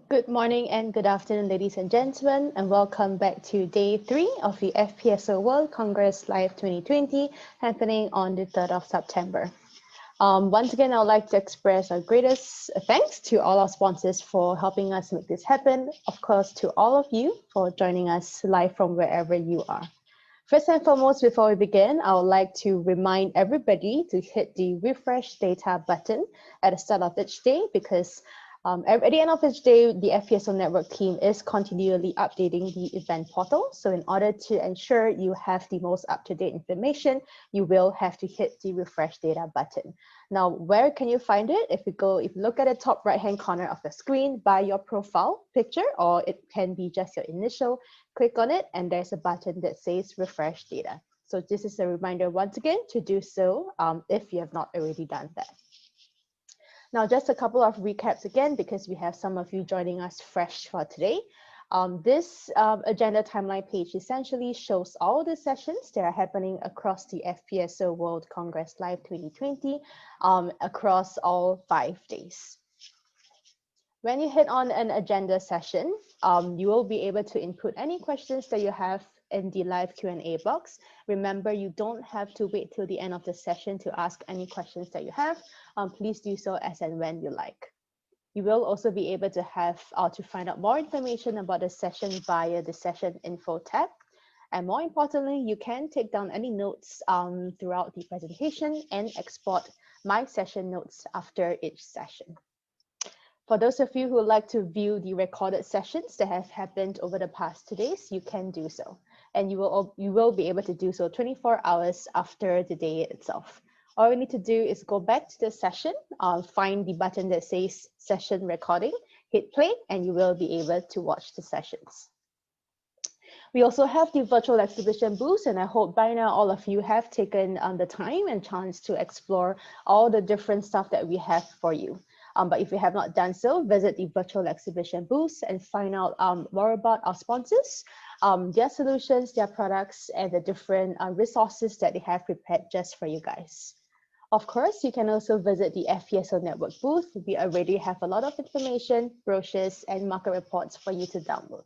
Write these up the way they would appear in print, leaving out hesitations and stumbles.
Good morning and good afternoon, ladies and gentlemen, and welcome back to day 3 of the FPSO World Congress Live 2020 happening on the 3rd of September. Once again, I would like to express our greatest thanks to all our sponsors for helping us make this happen. Of course, to all of you for joining us live from wherever you are. First and foremost, before we begin, I would like to remind everybody to hit the refresh data button at the start of each day because at the end of each day, the FPSO network team is continually updating the event portal. So in order to ensure you have the most up-to-date information, you will have to hit the refresh data button. Now, where can you find it? If you look at the top right-hand corner of the screen by your profile picture, or it can be just your initial, click on it, and there's a button that says refresh data. So this is a reminder once again to do so if you have not already done that. Now, just a couple of recaps again, because we have some of you joining us fresh for today. This agenda timeline page essentially shows all the sessions that are happening across the FPSO World Congress Live 2020 across all 5 days. When you hit on an agenda session, you will be able to input any questions that you have in the live Q&A box. Remember, you don't have to wait till the end of the session to ask any questions that you have. Please do so as and when you like. You will also be able to find out more information about the session via the session info tab. And more importantly, you can take down any notes throughout the presentation and export my session notes after each session. For those of you who would like to view the recorded sessions that have happened over the past 2 days, you can do so. And you will be able to do so 24 hours after the day itself. All you need to do is go back to the session, find the button that says session recording, hit play, and you will be able to watch the sessions. We also have the virtual exhibition booth, and I hope by now all of you have taken the time and chance to explore all the different stuff that we have for you. But if you have not done so, visit the virtual exhibition booth and find out more about our sponsors, their solutions, their products, and the different resources that they have prepared just for you guys. Of course, you can also visit the FPSO Network booth. We already have a lot of information, brochures, and market reports for you to download.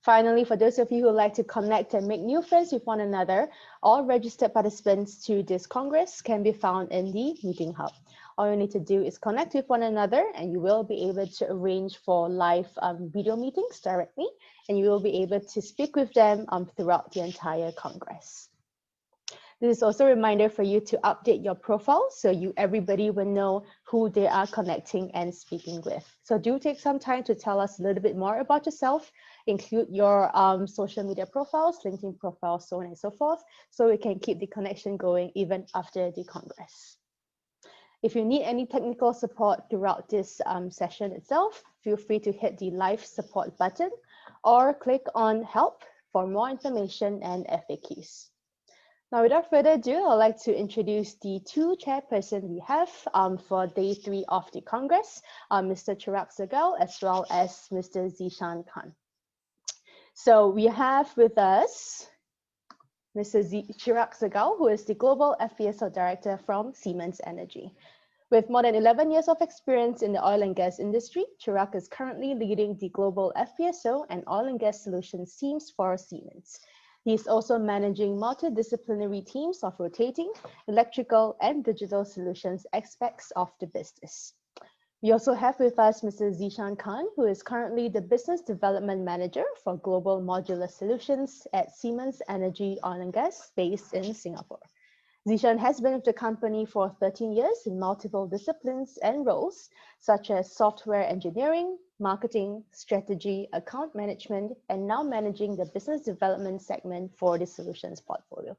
Finally, for those of you who like to connect and make new friends with one another, all registered participants to this Congress can be found in the Meeting Hub. All you need to do is connect with one another, and you will be able to arrange for live video meetings directly, and you will be able to speak with them throughout the entire Congress. This is also a reminder for you to update your profile so everybody will know who they are connecting and speaking with. So do take some time to tell us a little bit more about yourself, include your social media profiles, LinkedIn profiles, so on and so forth, so we can keep the connection going even after the Congress. If you need any technical support throughout this session itself, feel free to hit the live support button or click on help for more information and FAQs. Now, without further ado, I'd like to introduce the 2 chairpersons we have for day 3 of the Congress, Mr. Chirag Sehgal as well as Mr. Zishan Khan. So we have with us Mr. Chirag Sehgal, who is the Global FPSO Director from Siemens Energy. With more than 11 years of experience in the oil and gas industry, Chirag is currently leading the global FPSO and oil and gas solutions teams for Siemens. He is also managing multidisciplinary teams of rotating, electrical, and digital solutions aspects of the business. We also have with us Mr. Zishan Khan, who is currently the Business Development Manager for Global Modular Solutions at Siemens Energy Oil and Gas based in Singapore. Zishan has been with the company for 13 years in multiple disciplines and roles, such as software engineering, marketing, strategy, account management, and now managing the business development segment for the solutions portfolio.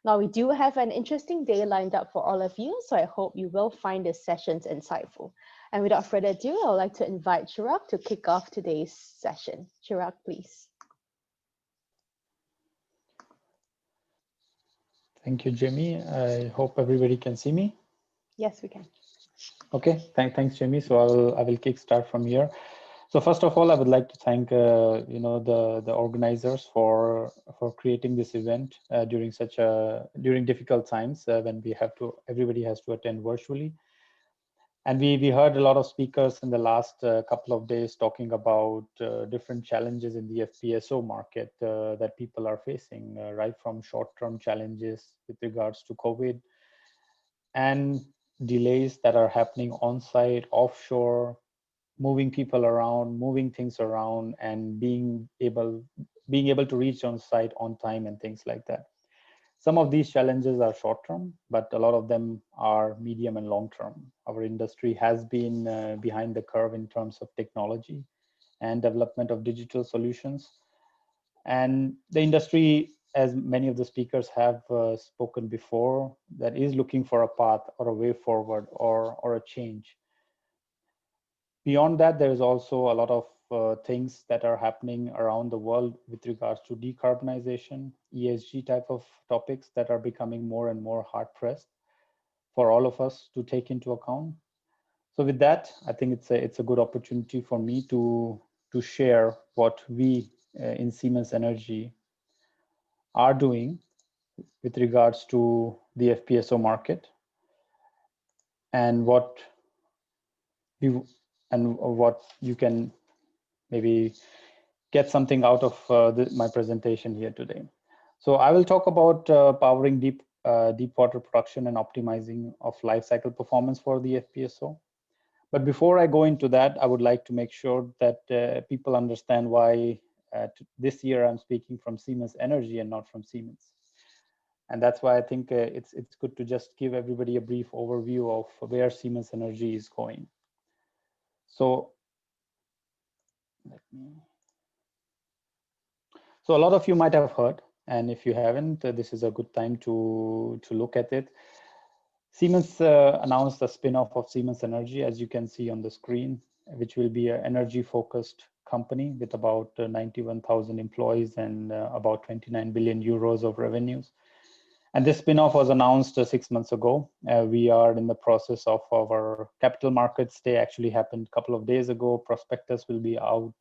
Now, we do have an interesting day lined up for all of you, so I hope you will find the sessions insightful. And without further ado, I would like to invite Chirag to kick off today's session. Chirag, please. Thank you, Jamie. I hope everybody can see me. Yes, we can. Okay, thanks, Jamie. So I will kickstart from here. So first of all, I would like to thank the organizers for creating this event during difficult times when everybody has to attend virtually. And we heard a lot of speakers in the last couple of days talking about different challenges in the FPSO market that people are facing, right from short-term challenges with regards to COVID and delays that are happening on site, offshore, moving people around, moving things around, and being able to reach on site on time and things like that. Some of these challenges are short term, but a lot of them are medium and long term. Our industry has been behind the curve in terms of technology and development of digital solutions. And the industry, as many of the speakers have spoken before, that is looking for a path or a way forward or a change. Beyond that, there is also a lot of things that are happening around the world with regards to decarbonization, ESG type of topics that are becoming more and more hard pressed for all of us to take into account. So with that, I think it's a good opportunity for me to share what we in Siemens Energy are doing with regards to the FPSO market and you what you can maybe get something out of my presentation here today. So I will talk about powering deep water production and optimizing of life cycle performance for the FPSO. But before I go into that, I would like to make sure that people understand why this year I'm speaking from Siemens Energy and not from Siemens. And that's why I think it's good to just give everybody a brief overview of where Siemens Energy is going. So let me. So a lot of you might have heard, and if you haven't, this is a good time to look at it. Siemens announced a spin-off of Siemens Energy, as you can see on the screen, which will be an energy-focused company with about 91,000 employees and about 29 billion euros of revenues. And this spin-off was announced 6 months ago. We are in the process of our capital markets day, actually happened a couple of days ago. Prospectus will be out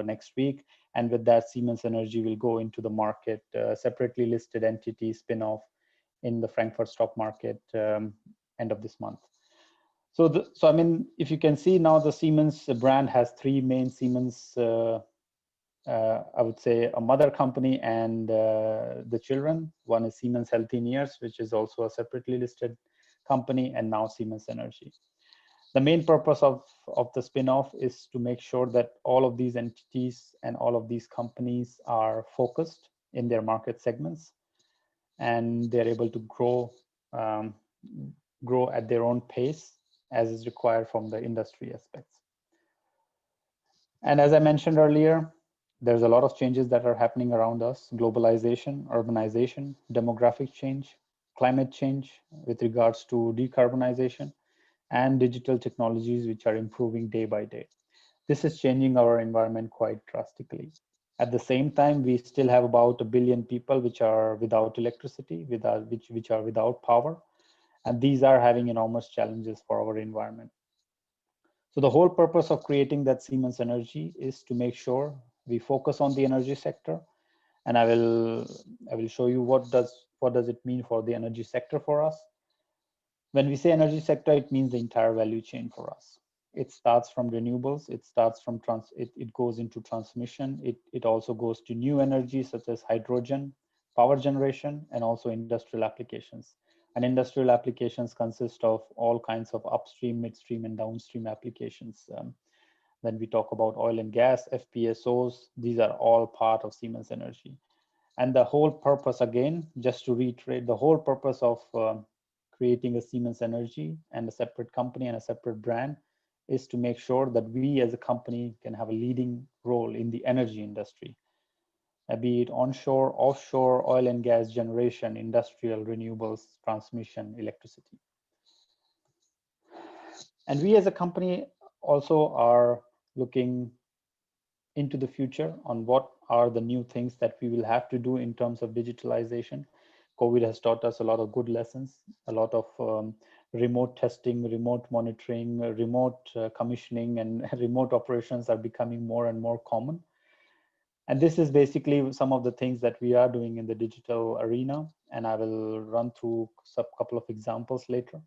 next week. And with that, Siemens Energy will go into the market, separately listed entity spin-off in the Frankfurt stock market end of this month. So I mean, if you can see now, the Siemens brand has three main Siemens I would say a mother company and the children. One is Siemens Healthineers, which is also a separately listed company, and now Siemens Energy. The main purpose of the spin-off is to make sure that all of these entities and all of these companies are focused in their market segments, and they're able to um, grow at their own pace as is required from the industry aspects. And as I mentioned earlier, there's a lot of changes that are happening around us: globalization, urbanization, demographic change, climate change with regards to decarbonization, and digital technologies which are improving day by day. This is changing our environment quite drastically. At the same time, we still have about 1 billion people which are without electricity, which are without power, and these are having enormous challenges for our environment. So the whole purpose of creating that Siemens Energy is to make sure we focus on the energy sector, and I will show you what does it mean for the energy sector for us. When we say energy sector, it means the entire value chain for us. It starts from renewables, it starts from it goes into transmission, it also goes to new energy such as hydrogen, power generation, and also industrial applications. And industrial applications consist of all kinds of upstream, midstream, and downstream applications. When we talk about oil and gas, FPSOs, these are all part of Siemens Energy. And the whole purpose, again, just to reiterate, the whole purpose of creating a Siemens Energy and a separate company and a separate brand is to make sure that we as a company can have a leading role in the energy industry, be it onshore, offshore, oil and gas generation, industrial, renewables, transmission, electricity. And we as a company also are looking into the future on what are the new things that we will have to do in terms of digitalization. COVID has taught us a lot of good lessons, a lot of remote testing, remote monitoring, remote commissioning, and remote operations are becoming more and more common. And this is basically some of the things that we are doing in the digital arena, and I will run through a couple of examples later.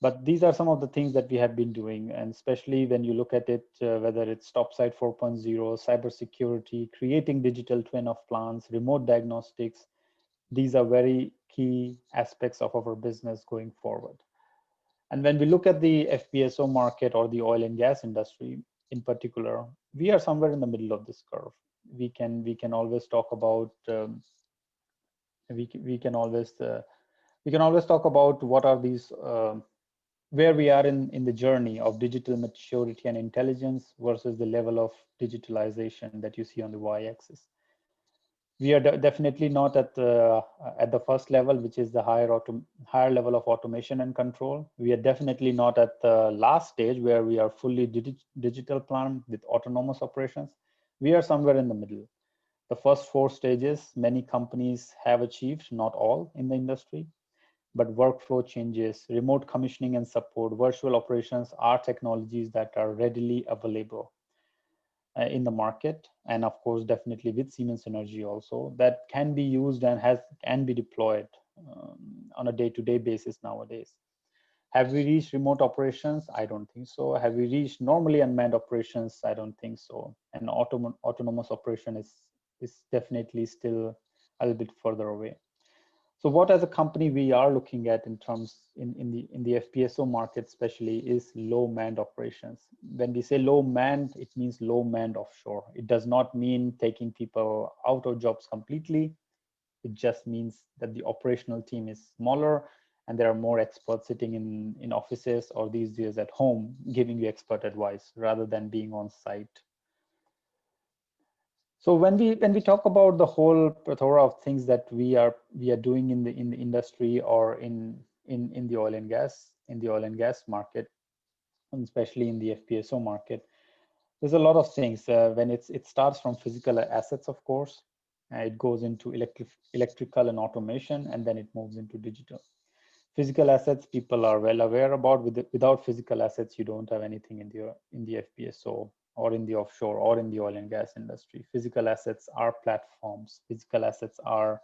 But these are some of the things that we have been doing, and especially when you look at it, whether it's Topside 4.0, cybersecurity, creating digital twin of plants, remote diagnostics, these are very key aspects of our business going forward. And when we look at the FPSO market or the oil and gas industry in particular, we are somewhere in the middle of this curve. We can always talk about we can always we can always talk about what are these where we are in the journey of digital maturity and intelligence versus the level of digitalization that you see on the y-axis. We are definitely not at the first level, which is the higher level of automation and control. We are definitely not at the last stage where we are fully digital plant with autonomous operations. We are somewhere in the middle. The first four stages, many companies have achieved, not all in the industry, but workflow changes, remote commissioning and support, virtual operations are technologies that are readily available in the market, and of course definitely with Siemens Energy also, that can be used and can be deployed on a day-to-day basis nowadays. Have we reached remote operations? I don't think so. Have we reached normally unmanned operations? I don't think so. And autonomous operation is definitely still a little bit further away. So what as a company we are looking at in terms in the FPSO market especially is low manned operations. When we say low manned, it means low manned offshore. It does not mean taking people out of jobs completely. It just means that the operational team is smaller and there are more experts sitting in offices or these days at home giving you expert advice rather than being on site. So when we talk about the whole plethora of things that we are doing in the industry or in the oil and gas market, and especially in the FPSO market, there's a lot of things. When it starts from physical assets, of course, it goes into electrical and automation, and then it moves into digital. Physical assets people are well aware about. Without physical assets, you don't have anything in the FPSO or in the offshore or in the oil and gas industry. Physical assets are platforms. Physical assets are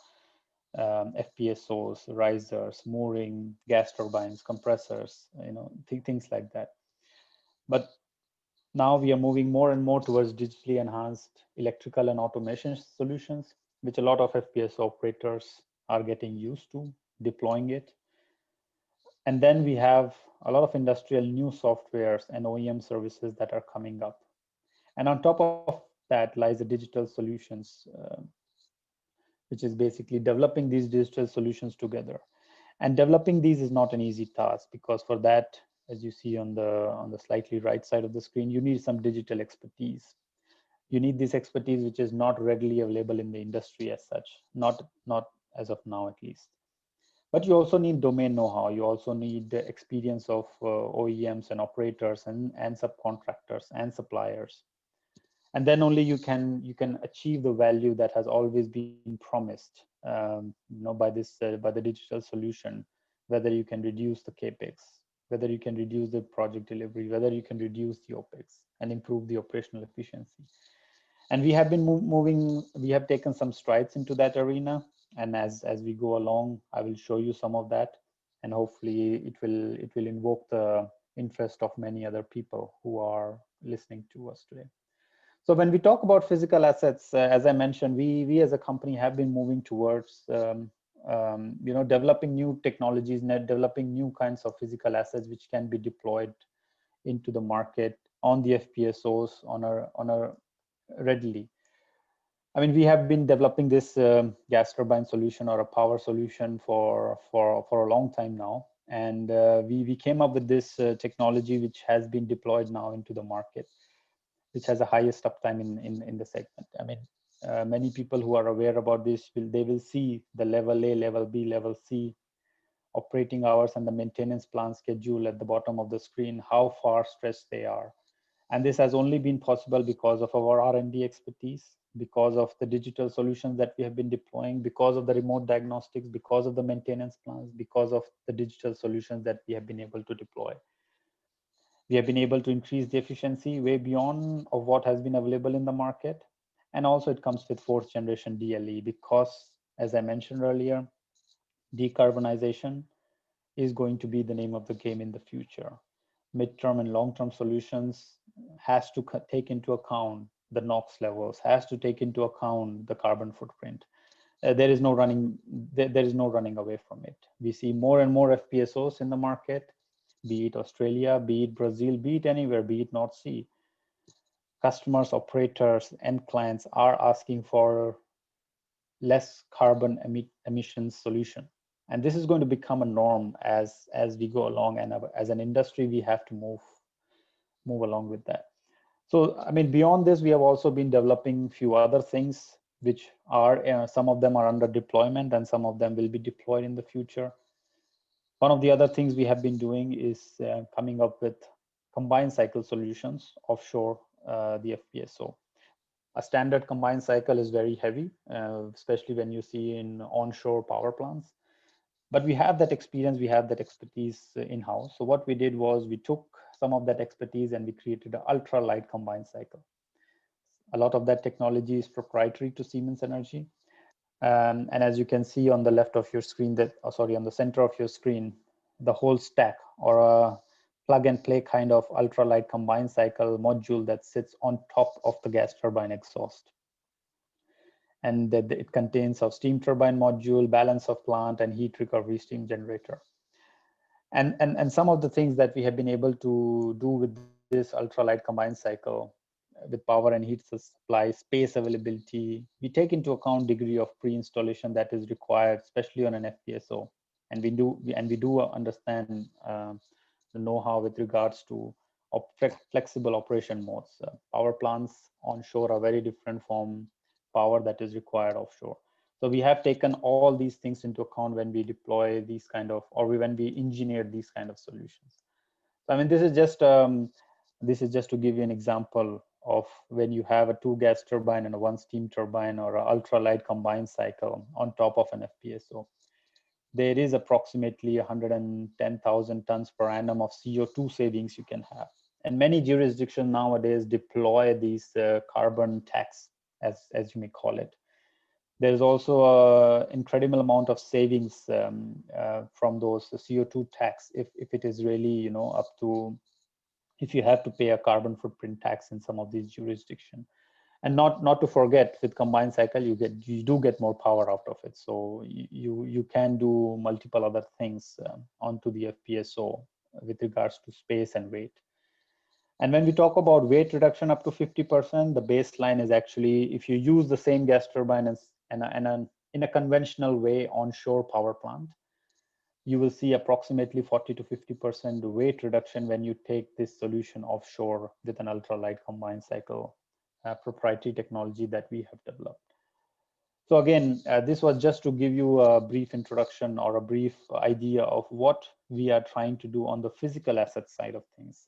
FPSOs, risers, mooring, gas turbines, compressors, things like that. But now we are moving more and more towards digitally enhanced electrical and automation solutions, which a lot of FPSO operators are getting used to deploying it. And then we have a lot of industrial new softwares and OEM services that are coming up. And on top of that lies the digital solutions, which is basically developing these digital solutions together. And developing these is not an easy task because for that, as you see on the slightly right side of the screen, you need some digital expertise. You need this expertise which is not readily available in the industry as such, not as of now at least. But you also need domain know-how. You also need the experience of OEMs and operators and subcontractors and suppliers. And then only you can achieve the value that has always been promised, by the digital solution. Whether you can reduce the capex, whether you can reduce the project delivery, whether you can reduce the opex and improve the operational efficiency. And we have been moving. We have taken some strides into that arena, and as we go along, I will show you some of that, and hopefully it will invoke the interest of many other people who are listening to us today. So when we talk about physical assets, as I mentioned, we as a company have been moving towards developing new technologies, developing new kinds of physical assets which can be deployed into the market on the FPSOs on a readily. I mean, we have been developing this gas turbine solution or a power solution for a long time now, and we came up with this technology which has been deployed now into the market, which has the highest uptime in the segment. I mean, many people who are aware about this will see the level A, level B, level C operating hours and the maintenance plan schedule at the bottom of the screen, how far stretched they are. And this has only been possible because of our R&D expertise, because of the digital solutions that we have been deploying, because of the remote diagnostics, because of the maintenance plans, because of the digital solutions that we have been able to deploy. We have been able to increase the efficiency way beyond of what has been available in the market. And also it comes with fourth generation DLE because, as I mentioned earlier, decarbonization is going to be the name of the game in the future. Midterm and long-term solutions has to take into account the NOx levels, has to take into account the carbon footprint. There is no running. There is no running away from it. We see more and more FPSOs in the market, be it Australia, be it Brazil, be it anywhere, be it North Sea. Customers, operators, and clients are asking for less carbon emissions solution. And this is going to become a norm as we go along, and as an industry, we have to move along with that. So, I mean, beyond this, we have also been developing few other things, which are, some of them are under deployment and some of them will be deployed in the future. One of the other things we have been doing is coming up with combined cycle solutions offshore the FPSO. A standard combined cycle is very heavy, especially when you see in onshore power plants. But we have that experience, we have that expertise in-house. So what we did was we took some of that expertise and we created an ultra-light combined cycle. A lot of that technology is proprietary to Siemens Energy. And as you can see on the left of your screen, on the center of your screen, the whole stack, or a plug and play kind of ultralight combined cycle module that sits on top of the gas turbine exhaust. And that it contains a steam turbine module, balance of plant, and heat recovery steam generator. And some of the things that we have been able to do with this ultralight combined cycle, with power and heat supply, space availability, we take into account degree of pre-installation that is required, especially on an FPSO. And we do understand the know-how with regards to flexible operation modes. Power plants onshore are very different from power that is required offshore. So we have taken all these things into account when we deploy these kind of, or when we engineer these kind of solutions. So, I mean, this is just to give you an example of when you have a 2 gas turbine and a 1 steam turbine, or an ultralight combined cycle on top of an FPSO. There is approximately 110,000 tons per annum of CO2 savings you can have. And many jurisdictions nowadays deploy these carbon tax, as you may call it. There's also an incredible amount of savings from those CO2 tax, if it is really, up to, if you have to pay a carbon footprint tax in some of these jurisdictions. And not to forget, with combined cycle, you do get more power out of it. So you can do multiple other things onto the FPSO with regards to space and weight. And when we talk about weight reduction up to 50%, the baseline is actually, if you use the same gas turbine in a conventional way onshore power plant, you will see approximately 40 to 50% weight reduction when you take this solution offshore with an ultralight combined cycle proprietary technology that we have developed. So again, this was just to give you a brief introduction or a brief idea of what we are trying to do on the physical asset side of things.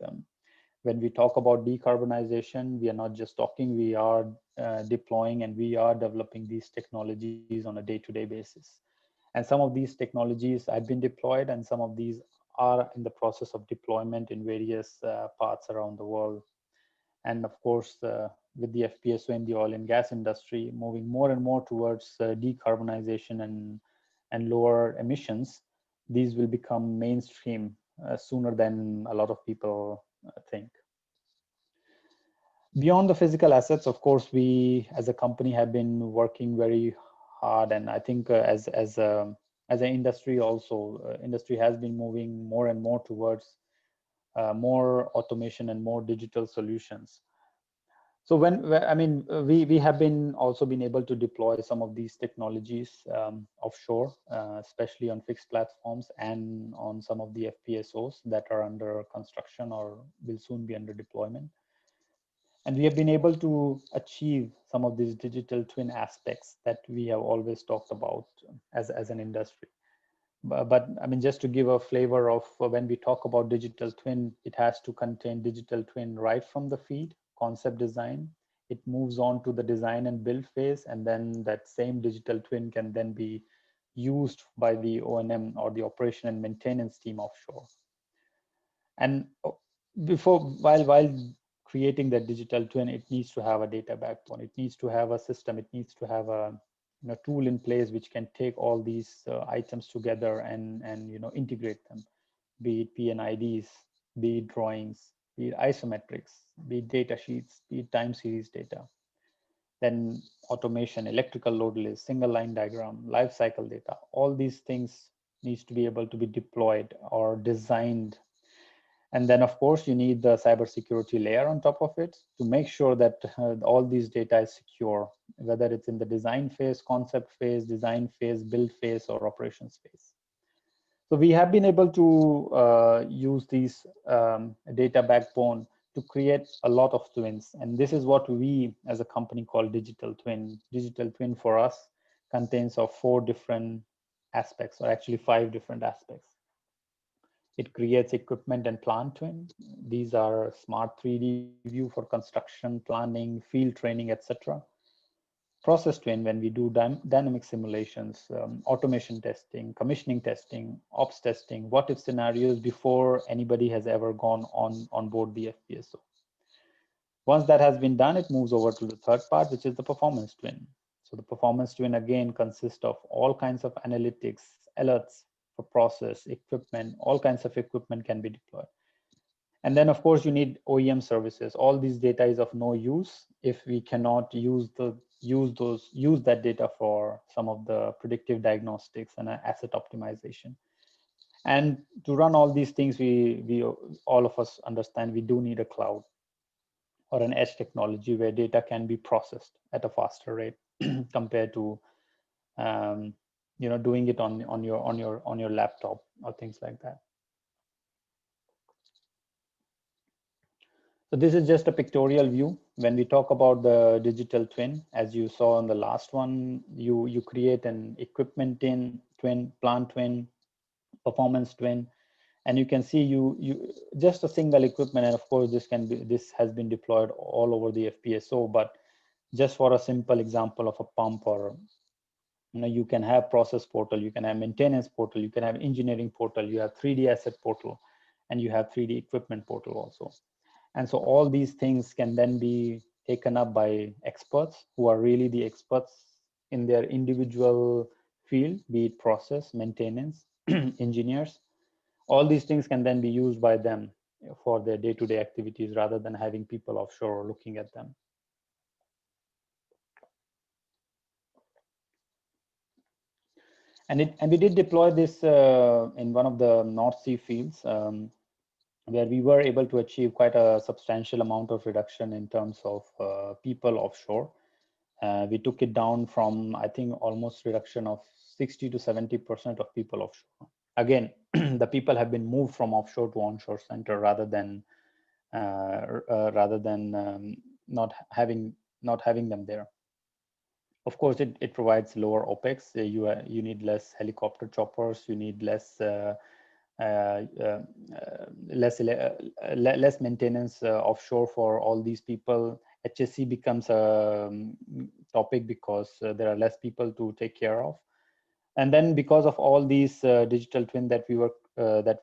When we talk about decarbonization, we are not just talking, we are deploying and we are developing these technologies on a day-to-day basis. And some of these technologies have been deployed, and some of these are in the process of deployment in various parts around the world. And of course, with the FPSO in the oil and gas industry moving more and more towards decarbonization and lower emissions, these will become mainstream sooner than a lot of people think. Beyond the physical assets, of course, we as a company have been working very hard, and I think as an industry also, industry has been moving more and more towards more automation and more digital solutions. So we have been also been able to deploy some of these technologies offshore, especially on fixed platforms and on some of the FPSOs that are under construction or will soon be under deployment. And we have been able to achieve some of these digital twin aspects that we have always talked about as an industry. But I mean, just to give a flavor of when we talk about digital twin, it has to contain digital twin right from the feed, concept design. It moves on to the design and build phase, and then that same digital twin can then be used by the O&M or the operation and maintenance team offshore. And while creating that digital twin, it needs to have a data backbone. It needs to have a system. It needs to have a tool in place which can take all these items together and integrate them, be it PNIDs, be it drawings, be it isometrics, be it data sheets, be it time series data. Then automation, electrical load list, single line diagram, life cycle data, all these things needs to be able to be deployed or designed. And then of course you need the cybersecurity layer on top of it to make sure that all these data is secure, whether it's in the design phase, concept phase, design phase, build phase, or operations phase. So we have been able to use these data backbone to create a lot of twins. And this is what we as a company call digital twin. Digital twin for us contains of 4 different aspects, or actually 5 different aspects. It creates equipment and plant twin. These are smart 3D view for construction, planning, field training, etc. Process twin, when we do dynamic simulations, automation testing, commissioning testing, ops testing, what if scenarios before anybody has ever gone on board the FPSO. Once that has been done, it moves over to the third part, which is the performance twin. So the performance twin again consists of all kinds of analytics, alerts for process, equipment, all kinds of equipment can be deployed. And then of course you need OEM services. All these data is of no use if we cannot use that data for some of the predictive diagnostics and asset optimization. And to run all these things, we all of us understand we do need a cloud or an edge technology where data can be processed at a faster rate compared to doing it on your laptop or things like that. So this is just a pictorial view. When we talk about the digital twin, as you saw on the last one, you create an equipment twin, plant twin, performance twin, and you can see you just a single equipment. And of course, this has been deployed all over the FPSO. But just for a simple example of a pump, or you can have process portal, you can have maintenance portal, you can have engineering portal, you have 3D asset portal, and you have 3D equipment portal also. And so all these things can then be taken up by experts who are really the experts in their individual field, be it process, maintenance, engineers. All these things can then be used by them for their day-to-day activities rather than having people offshore looking at them. And we did deploy this in one of the North Sea fields, where we were able to achieve quite a substantial amount of reduction in terms of people offshore. We took it down from, I think, almost reduction of 60 to 70% of people offshore. Again, the people have been moved from offshore to onshore center rather than not having them there. Of course, it provides lower OPEX. You need less helicopter choppers. You need less less maintenance offshore for all these people. HSE becomes a topic because there are less people to take care of. And then because of all these digital twin that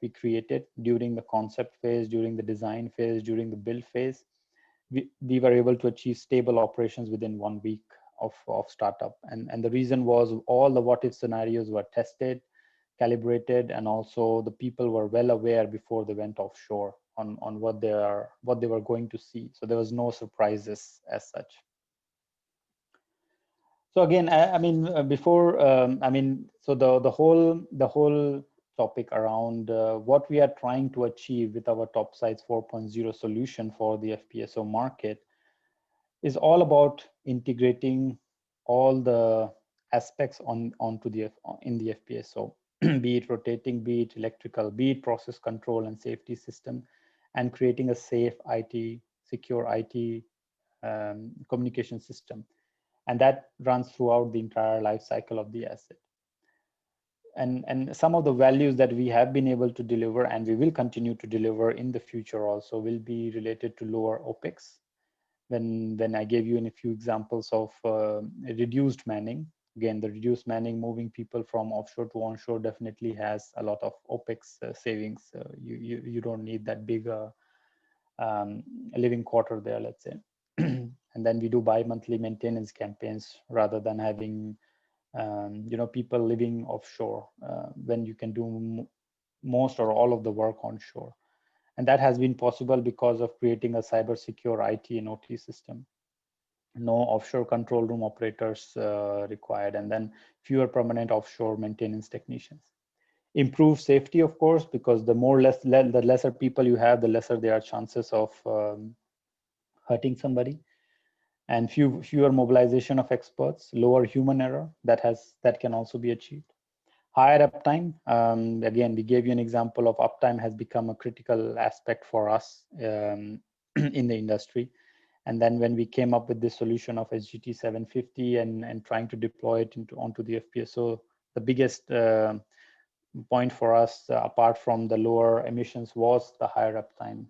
we created during the concept phase, during the design phase, during the build phase, we were able to achieve stable operations within 1 week of startup. And the reason was all the what if scenarios were tested, calibrated, and also the people were well aware before they went offshore on what they were going to see. So there was no surprises as such. So again, I mean, so the whole topic around what we are trying to achieve with our topsides 4.0 solution for the FPSO market is all about integrating all the aspects in the FPSO, be it rotating, be it electrical, be it process control and safety system, and creating a safe secure IT communication system. And that runs throughout the entire life cycle of the asset. And some of the values that we have been able to deliver and we will continue to deliver in the future also will be related to lower OPEX. When I gave you in a few examples of reduced manning, again, the reduced manning, moving people from offshore to onshore definitely has a lot of OPEX savings. You don't need that big living quarter there, let's say. And then we do bi-monthly maintenance campaigns rather than having people living offshore when you can do most or all of the work onshore. And that has been possible because of creating a cyber secure IT and OT system. No offshore control room operators required, and then fewer permanent offshore maintenance technicians. Improve safety, of course, because the the lesser people you have, the lesser there are chances of hurting somebody, and fewer mobilization of experts, lower human error that can also be achieved. Higher uptime. Again, we gave you an example of uptime has become a critical aspect for us in the industry. And then when we came up with this solution of SGT 750 and trying to deploy it onto the FPSO, the biggest point for us, apart from the lower emissions, was the higher uptime.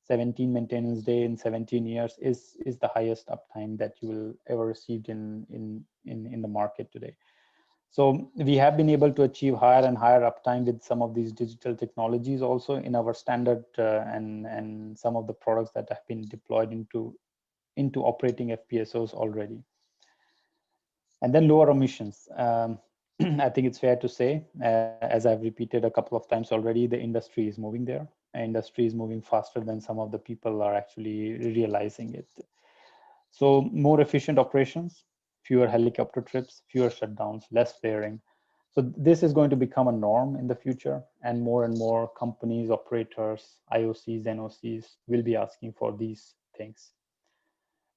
17 maintenance day in 17 years is the highest uptime that you will ever receive in the market today. So we have been able to achieve higher and higher uptime with some of these digital technologies also in our standard and some of the products that have been deployed into operating FPSOs already. And then lower emissions. I think it's fair to say, as I've repeated a couple of times already, the industry is moving there. Industry is moving faster than some of the people are actually realizing it. So more efficient operations, fewer helicopter trips, fewer shutdowns, less flaring. So this is going to become a norm in the future, and more companies, operators, IOCs, NOCs will be asking for these things.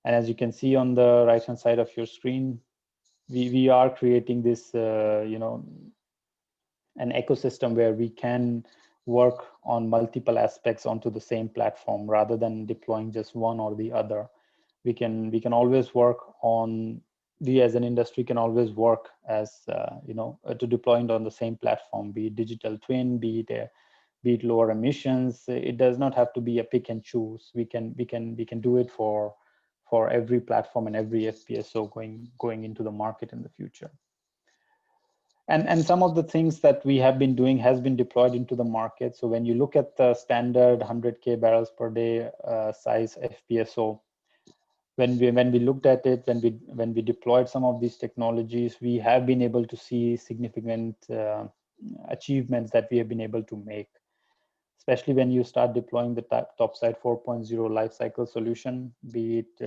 And as you can see on the right-hand side of your screen, we are creating this, an ecosystem where we can work on multiple aspects onto the same platform rather than deploying just one or the other. We can always work on, we as an industry can always work as to deploying on the same platform, be it digital twin, be it lower emissions. It does not have to be a pick and choose. We can do it for every platform and every FPSO going into the market in the future. And some of the things that we have been doing has been deployed into the market. So when you look at the standard 100K barrels per day size FPSO, when we looked at it, when we deployed some of these technologies, we have been able to see significant achievements that we have been able to make, especially when you start deploying the topside 4.0 life cycle solution, be it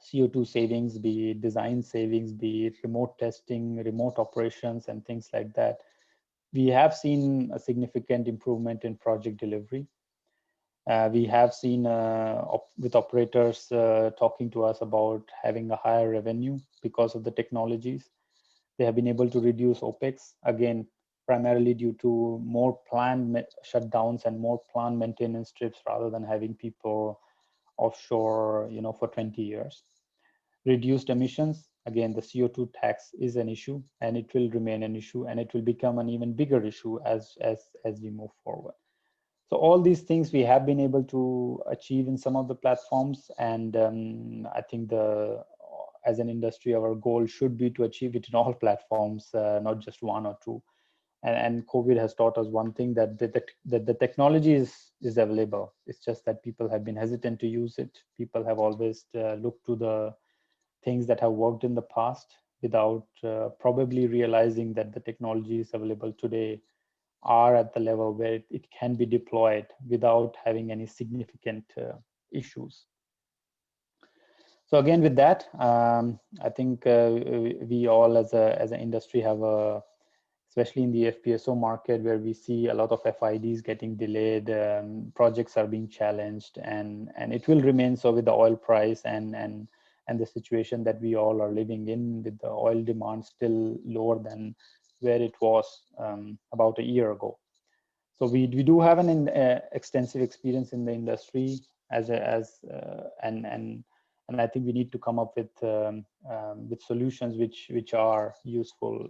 CO2 savings, be it design savings, be it remote testing, remote operations, and things like that. We have seen a significant improvement in project delivery. We have seen with operators talking to us about having a higher revenue because of the technologies. They have been able to reduce OPEX, again, primarily due to more planned shutdowns and more planned maintenance trips rather than having people offshore, for 20 years. Reduced emissions, again, the CO2 tax is an issue, and it will remain an issue, and it will become an even bigger issue as we move forward. So all these things we have been able to achieve in some of the platforms, and I think as an industry, our goal should be to achieve it in all platforms, not just one or two. And COVID has taught us one thing, that the technology is available. It's just that people have been hesitant to use it. People have always looked to the things that have worked in the past without probably realizing that the technologies available today are at the level where it can be deployed without having any significant issues. So again, with that, I think we all as an industry have especially in the FPSO market, where we see a lot of FIDs getting delayed, projects are being challenged, and it will remain so with the oil price and the situation that we all are living in, with the oil demand still lower than where it was about a year ago. So we do have an extensive experience in the industry and I think we need to come up with solutions which are useful,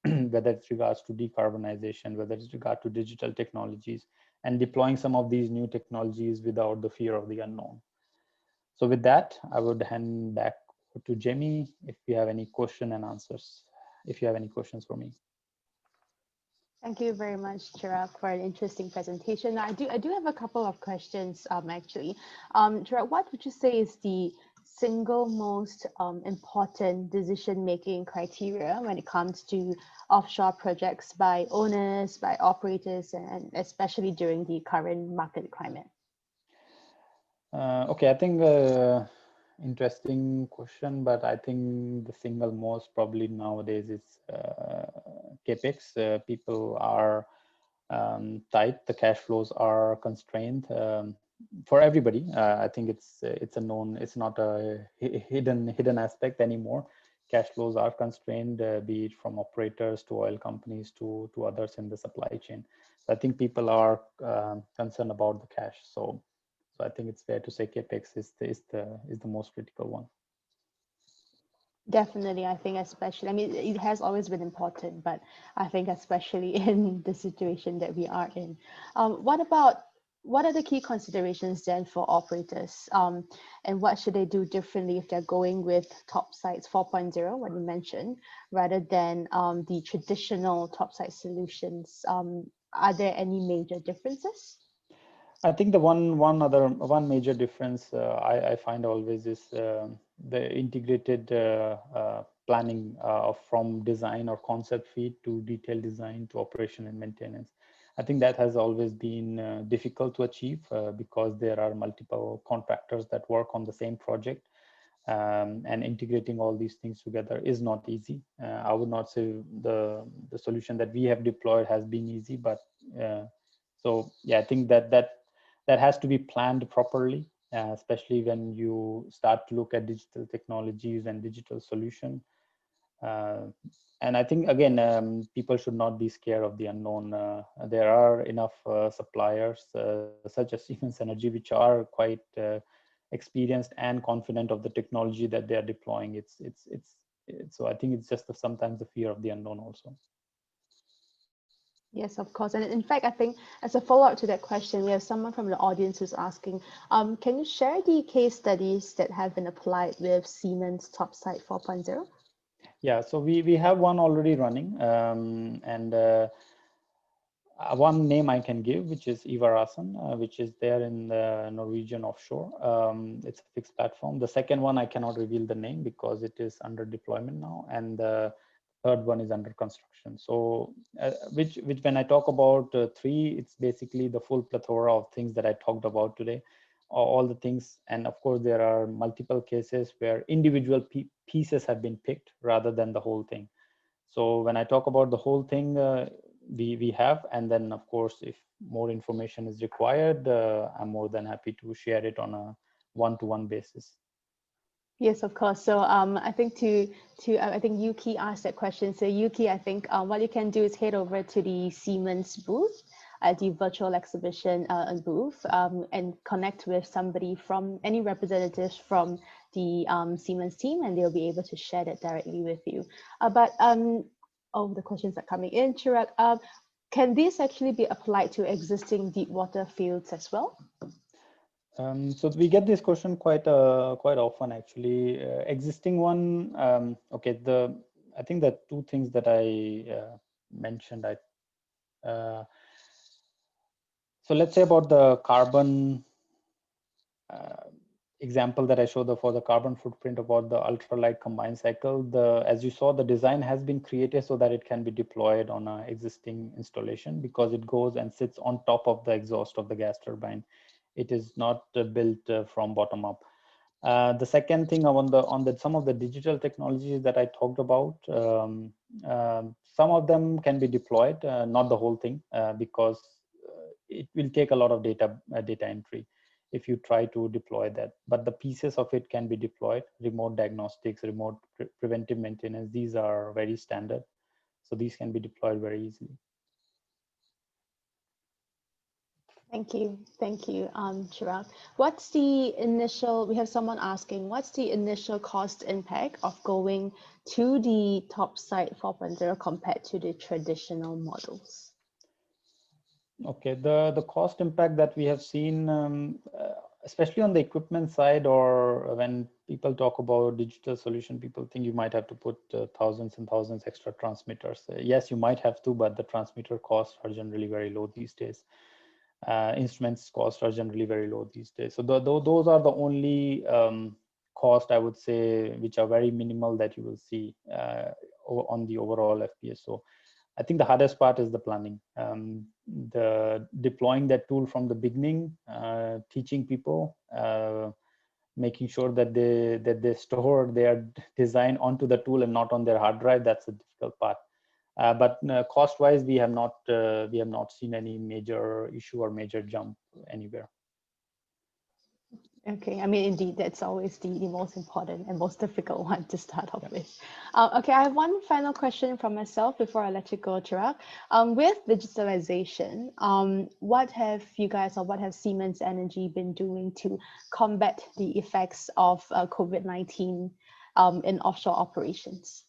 whether it's regards to decarbonization, whether it's regard to digital technologies, and deploying some of these new technologies without the fear of the unknown. So with that, I would hand back to Jamie if you have any question and answers, if you have any questions for me. Thank you very much, Chirag, for an interesting presentation. Now, I do have a couple of questions, actually. Chirag, what would you say is the single most important decision-making criteria when it comes to offshore projects by owners, by operators, and especially during the current market climate? Okay, I think interesting question, but I think the single most probably nowadays is capex. People are tight. The cash flows are constrained for everybody. I think it's a known. It's not a hidden aspect anymore. Cash flows are constrained, be it from operators to oil companies to others in the supply chain. So I think people are concerned about the cash. So I think it's fair to say capex is the most critical one. Definitely, I think especially, I mean, it has always been important, but I think especially in the situation that we are in. What are the key considerations then for operators? And what should they do differently if they're going with Topsides 4.0, what you mentioned, rather than the traditional Topside solutions? Are there any major differences? I think the one major difference I find always is the integrated planning from design or concept feed to detailed design to operation and maintenance. I think that has always been difficult to achieve because there are multiple contractors that work on the same project, and integrating all these things together is not easy. I would not say the solution that we have deployed has been easy, but so yeah, I think that has to be planned properly, especially when you start to look at digital technologies and digital solution. Uh, and I think again, people should not be scared of the unknown. There are enough suppliers such as Siemens Energy, which are quite experienced and confident of the technology that they are deploying. So I think it's just sometimes the fear of the unknown also. Yes, of course. And in fact, I think as a follow-up to that question, we have someone from the audience who's asking, can you share the case studies that have been applied with Siemens Topside 4.0? Yeah, so we have one already running, and one name I can give, which is Ivarasan, which is there in the Norwegian offshore. It's a fixed platform. The second one, I cannot reveal the name because it is under deployment now. And the third one is under construction. So which when I talk about three, it's basically the full plethora of things that I talked about today, all the things. And of course, there are multiple cases where individual pieces have been picked rather than the whole thing. So when I talk about the whole thing, we have, and then of course, if more information is required, I'm more than happy to share it on a one-to-one basis. Yes, of course. So I think I think Yuki asked that question. So Yuki, I think what you can do is head over to the Siemens booth at the virtual exhibition booth and connect with somebody from any representatives from the Siemens team, and they'll be able to share that directly with you. But oh, the questions are coming in, Chirag. Can this actually be applied to existing deep water fields as well? So we get this question quite often actually. Existing one, okay. I think that two things that I mentioned. So let's say about the carbon example that I showed for the carbon footprint about the ultralight combined cycle. As you saw, the design has been created so that it can be deployed on an existing installation because it goes and sits on top of the exhaust of the gas turbine. It is not built from bottom up. The second thing on some of the digital technologies that I talked about, some of them can be deployed, not the whole thing, because it will take a lot of data entry if you try to deploy that. But the pieces of it can be deployed. Remote diagnostics, remote preventive maintenance, these are very standard. So these can be deployed very easily. Thank you, Chirag. What's the initial, we have someone asking, what's the initial cost impact of going to the Topside 4.0 compared to the traditional models? Okay, the cost impact that we have seen, especially on the equipment side, or when people talk about digital solution, people think you might have to put thousands and thousands extra transmitters. Yes, you might have to, but the transmitter costs are generally very low these days. Instruments costs are generally very low these days. So those are the only cost, I would say, which are very minimal that you will see on the overall FPSO. I think the hardest part is the planning, the deploying that tool from the beginning, teaching people, making sure that they store their design onto the tool and not on their hard drive. That's a difficult part. But cost-wise, we have not seen any major issue or major jump anywhere. Okay, I mean, indeed, that's always the most important and most difficult one to start off with. Okay, I have one final question from myself before I let you go, Chirag. With digitalization, what have you guys or what have Siemens Energy been doing to combat the effects of COVID-19 in offshore operations?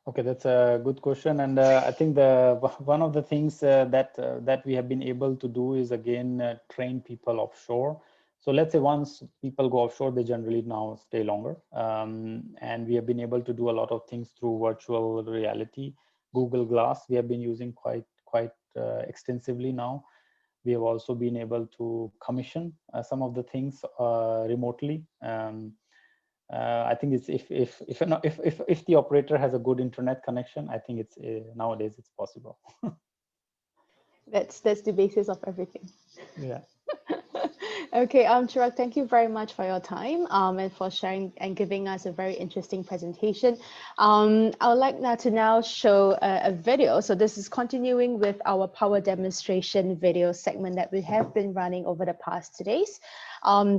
Okay, that's a good question, and I think one of the things that we have been able to do is again train people offshore. So let's say once people go offshore, they generally now stay longer, and we have been able to do a lot of things through virtual reality, Google Glass. We have been using quite extensively now. We have also been able to commission some of the things remotely. I think it's if the operator has a good internet connection, I think it's nowadays it's possible. That's the basis of everything. Yeah. Okay, Chirag, thank you very much for your time and for sharing and giving us a very interesting presentation. I would like now to show a video. So this is continuing with our power demonstration video segment that we have been running over the past 2 days.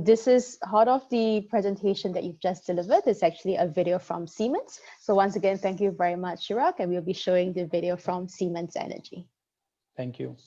This is part of the presentation that you've just delivered. It's actually a video from Siemens. So once again, thank you very much, Chirag, and we'll be showing the video from Siemens Energy. Thank you.